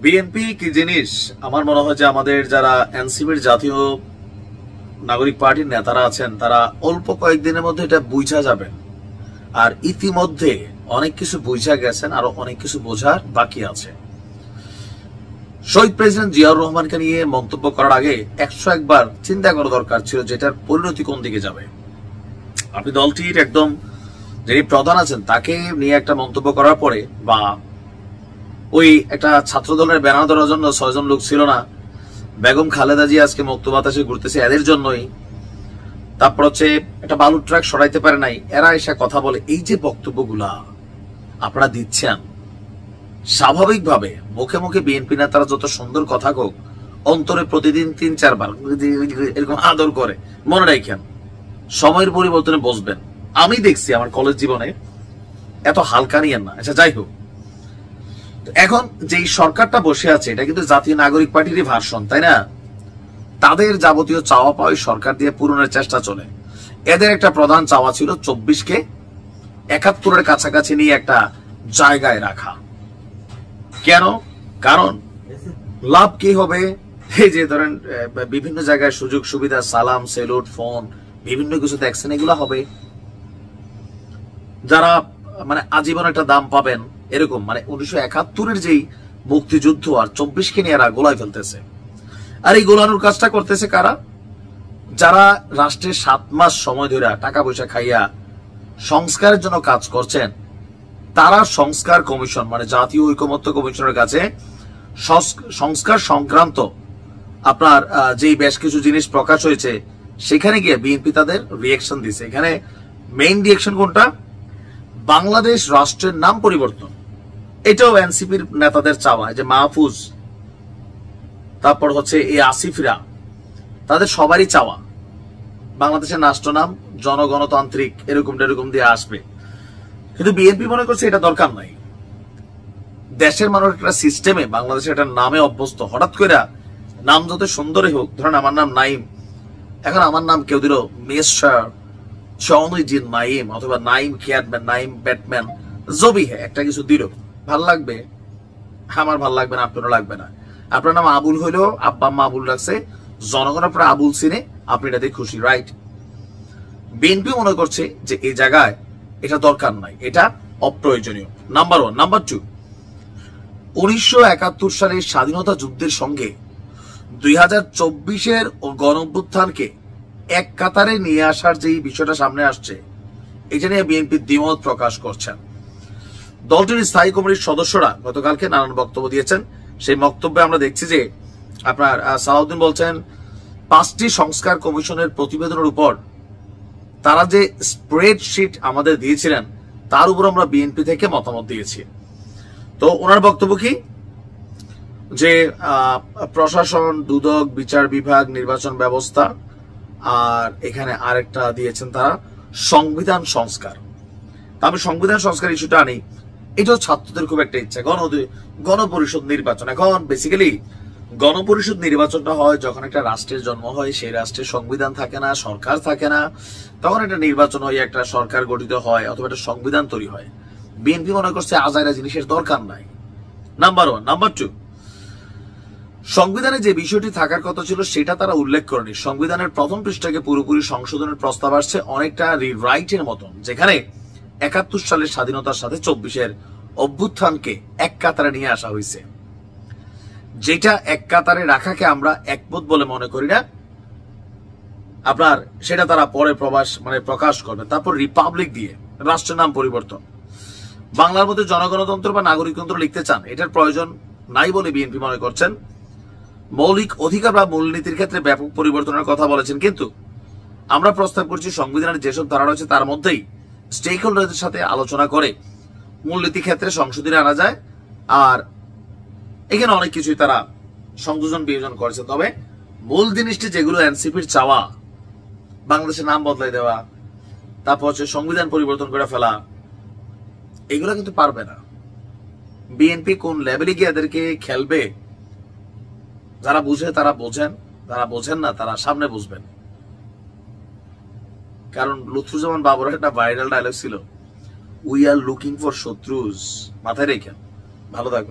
BNP কি জিনিস আমার মনে হয় যে আমাদের যারা এনসিপির জাতীয় নাগরিক পার্টির নেতারা আছেন তারা অল্প কয়েকদিনের মধ্যে এটা বুঝা যাবে। আর ইতিমধ্যে অনেক কিছু বুঝা গেছেন, আরো অনেক কিছু বোঝার বাকি আছে। শহীদ প্রেসিডেন্ট জিয়াউর রহমানকে নিয়ে মন্তব্য করার আগে 101 বার চিন্তা করা দরকার ছিল যেটার পরিণতি কোন দিকে যাবে। আপনি দলটির একদম যিনি প্রধান আছেন তাকে নিয়ে একটা মন্তব্য করার পরে, বা ওই একটা ছাত্র দলের ব্যানার ধরার জন্য 6 জন লোক ছিল না, বেগম খালেদা জিয়া আজকে মুক্ত বাতাসে ঘুরতেছে এদের জন্যই, তারপর হচ্ছে একটা বালুর ট্রাক সরাইতে পারে নাই, এরা এসে কথা বলে। এই যে বক্তব্যগুলা আপনারা দিচ্ছেন, স্বাভাবিকভাবে মুখে মুখে বিএনপি নেতারা যত সুন্দর কথা কোক, অন্তরে প্রতিদিন 3-4 বার এরকম আদর করে। মনে রাখেন, সময়ের পরিবর্তনে বসবেন। আমি দেখছি আমার কলেজ জীবনে এত হালকা নিয়েন না। আচ্ছা, যাই হোক, এখন যেই সরকারটা বসে আছে এটা কিন্তু জাতীয় নাগরিক পার্টিরই ভার্সন, তাই না? তাদের যাবতীয় চাওয়া পাওয়া সরকার দিয়ে পূরণের চেষ্টা চলে। এদের একটা প্রধান চাওয়া ছিল 24-কে 71-এর কাছাকাছি নিয়ে একটা জায়গায় রাখা। কেন? কারণ লাভ কি হবে? এই যে ধরেন বিভিন্ন জায়গায় সুযোগ সুবিধা, সালাম, সেলুট, ফোন, বিভিন্ন কিছু দেখছেন, এগুলো হবে। যারা মানে আজীবন একটা দাম পাবেন এরকম, মানে 1971-এর যেই মুক্তিযুদ্ধ আর 24-কে নিয়ে এরা গোলায় ফেলতেছে। আর এই গোলানোর কাজটা করতেছে কারা? যারা রাষ্ট্রের 7 মাস সময় ধরে টাকা পয়সা খাইয়া সংস্কারের জন্য কাজ করছেন, তারা সংস্কার কমিশন মানে জাতীয় ঐকমত্য কমিশনের কাছে সংস্কার সংক্রান্ত আপনার যেই বেশ কিছু জিনিস প্রকাশ হয়েছে সেখানে গিয়ে বিএনপি তাদের রিয়েকশন দিছে। এখানে মেইন রিয়েকশন কোনটা? বাংলাদেশ রাষ্ট্রের নাম পরিবর্তন। এটাও এনসিপির নেতাদের চাওয়া, যে মাহফুজ, তারপর হচ্ছে এই আসিফরা, তাদের সবারই চাওয়া বাংলাদেশের রাষ্ট্র নাম জনগণতান্ত্রিক এরকম দিয়ে আসবে। কিন্তু বিএনপি মনে করছে এটা দরকার নাই। দেশের মানুষ একটা সিস্টেমে বাংলাদেশের একটা নামে অভ্যস্ত। হঠাৎ করে নাম যত সুন্দরই হোক, ধরেন আমার নাম নাইম, এখন আমার নাম কেউ দিল মিস্টার চৌধুরী নাইম অথবা নাইম ক্যাটম্যান, নাইম ব্যাটম্যান, জবি হ্যাঁ একটা কিছু দিল, ভাল লাগবে? আমার ভাল লাগবে না, আপনারও লাগবে না। আপনার নাম আবুল হইলেও আব্বা আম্মা আবুল রাখছে, জনগণ আপনার আবুল চিনে, আপনি এটাতে খুশি, রাইট? বিএনপি মনে করছে যে এই জায়গায় এটা দরকার নাই, এটা অপ্রয়োজনীয়। নাম্বার 1। নাম্বার 2, 1971 সালের স্বাধীনতা যুদ্ধের সঙ্গে 2024-এর গণঅভ্যুত্থানকে এক কাতারে নিয়ে আসার যে বিষয়টা সামনে আসছে, এটা নিয়ে বিএনপি দ্বিমত প্রকাশ করছেন। দলটির স্থায়ী কমিটির সদস্যরা গতকালকে নানান বক্তব্য দিয়েছেন। সেই বক্তব্যে আমরা দেখছি যে আপনার সালাউদ্দিন বলছেন 5টি সংস্কার কমিশনের প্রতিবেদনের উপর তারা যে স্প্রেডশিট আমাদের দিয়েছিলেন তার উপর আমরা বিএনপি থেকে মতামত দিয়েছি। তো ওনার বক্তব্য কি? যে প্রশাসন, দুদক, বিচার বিভাগ, নির্বাচন ব্যবস্থা, আর এখানে আরেকটা দিয়েছেন তারা সংবিধান সংস্কার। আমি সংবিধান সংস্কার ইস্যুটা আনি, এটাও ছাত্রদের খুব একটা ইচ্ছা। গণপরিষদ নির্বাচন, এখন বেসিক্যালি গণপরিষদ নির্বাচনটা হয় যখন একটা রাষ্ট্রের জন্ম হয়, সেই রাষ্ট্রের সংবিধান থাকে না, সরকার থাকে না, তখন একটা নির্বাচন হয়, একটা সরকার গঠিত হয় অথবা একটা সংবিধান তৈরি হয়। বিএনপি মনে করছে আজাইরা জিনিসের দরকার নাই। নাম্বার 1। নাম্বার 2, সংবিধানে যে বিষয়টি থাকার কথা ছিল সেটা তারা উল্লেখ করেনি। সংবিধানের প্রথম পৃষ্ঠাকে পুরোপুরি সংশোধনের প্রস্তাব আসছে, অনেকটা রিরাইটের মতন, যেখানে 71 সালের স্বাধীনতার সাথে 24-এর অভ্যুত্থানকে এক কাতারে নিয়ে আসা হয়েছে। যেটা এক কাতারে রাখাকে আমরা একমত বলে মনে করি না, আপনার সেটা তারা পরে প্রকাশ করবে। তারপর রিপাবলিক দিয়ে রাষ্ট্রের নাম পরিবর্তন। বাংলার মধ্যে জনগণতন্ত্র বা নাগরিকতন্ত্র লিখতে চান, এটার প্রয়োজন নাই বলে বিএনপি মনে করছেন। মৌলিক অধিকার বা মূলনীতির ক্ষেত্রে ব্যাপক পরিবর্তনের কথা বলেছেন, কিন্তু আমরা প্রস্তাব করছি সংবিধানের যেসব ধারা রয়েছে তার মধ্যেই স্টেক হোল্ডারদের সাথে আলোচনা করে মূলনীতি ক্ষেত্রে সংশোধনী আনা যায়। আর এখানে অনেক কিছুই তারা সংযোজন বিয়োজন করেছে। তবে মূল জিনিসটি যেগুলো এনসিপির চাওয়া, বাংলাদেশের নাম বদলাই দেওয়া, তারপর হচ্ছে সংবিধান পরিবর্তন করে ফেলা, এগুলো কিন্তু পারবে না। বিএনপি কোন লেভেলে গিয়ে এদেরকে খেলবে, যারা বুঝে তারা বোঝেন, যারা বোঝেন না তারা সামনে বুঝবেন। কারণ লুৎফুজ্জামান বাবরের একটা ভাইরাল ডায়লগ ছিল, উই আর লুকিং ফর শত্রুস। মাথায় রেখেন। ভালো থাকবেন।